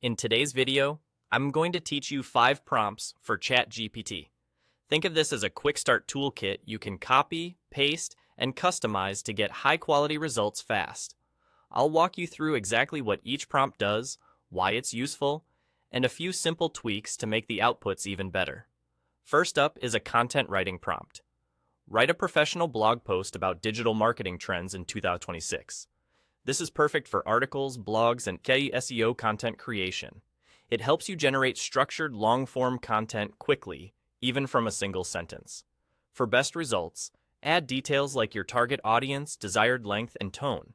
In today's video, I'm going to teach you 5 prompts for ChatGPT. Think of this as a quick start toolkit you can copy, paste, and customize to get high-quality results fast. I'll walk you through exactly what each prompt does, why it's useful, and a few simple tweaks to make the outputs even better. First up is a content writing prompt. Write a professional blog post about digital marketing trends in 2026. This is perfect for articles, blogs, and SEO content creation. It helps you generate structured, long-form content quickly, even from a single sentence. For best results, add details like your target audience, desired length, and tone.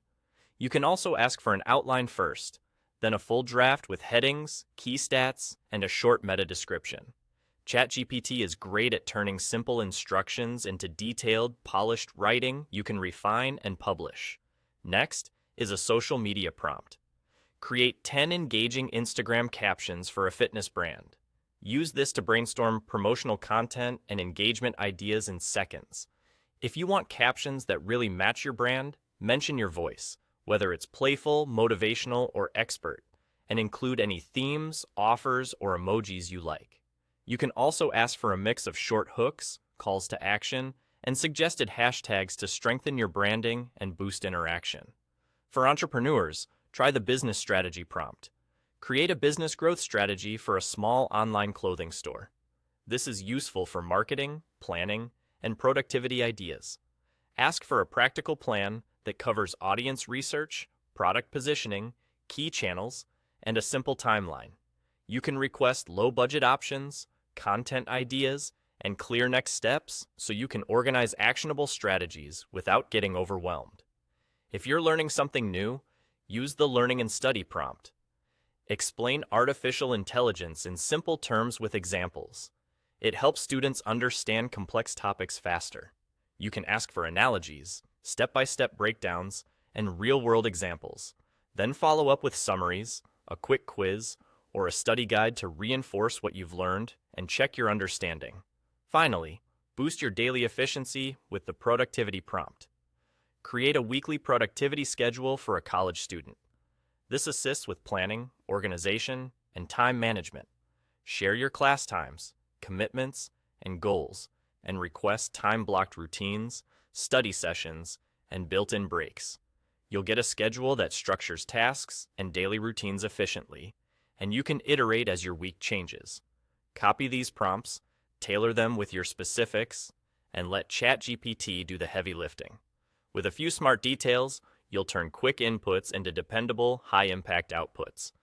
You can also ask for an outline first, then a full draft with headings, key stats, and a short meta description. ChatGPT is great at turning simple instructions into detailed, polished writing you can refine and publish. Next is a social media prompt. Create 10 engaging Instagram captions for a fitness brand. Use this to brainstorm promotional content and engagement ideas in seconds. If you want captions that really match your brand, mention your voice, whether it's playful, motivational, or expert, and include any themes, offers, or emojis you like. You can also ask for a mix of short hooks, calls to action, and suggested hashtags to strengthen your branding and boost interaction. For entrepreneurs, try the business strategy prompt. Create a business growth strategy for a small online clothing store. This is useful for marketing, planning, and productivity ideas. Ask for a practical plan that covers audience research, product positioning, key channels, and a simple timeline. You can request low-budget options, content ideas, and clear next steps so you can organize actionable strategies without getting overwhelmed. If you're learning something new, use the Learning and Study prompt. Explain artificial intelligence in simple terms with examples. It helps students understand complex topics faster. You can ask for analogies, step-by-step breakdowns, and real-world examples. Then follow up with summaries, a quick quiz, or a study guide to reinforce what you've learned and check your understanding. Finally, boost your daily efficiency with the productivity prompt. Create a weekly productivity schedule for a college student. This assists with planning, organization, and time management. Share your class times, commitments, and goals, and request time-blocked routines, study sessions, and built-in breaks. You'll get a schedule that structures tasks and daily routines efficiently, and you can iterate as your week changes. Copy these prompts, tailor them with your specifics, and let ChatGPT do the heavy lifting. With a few smart details, you'll turn quick inputs into dependable, high-impact outputs.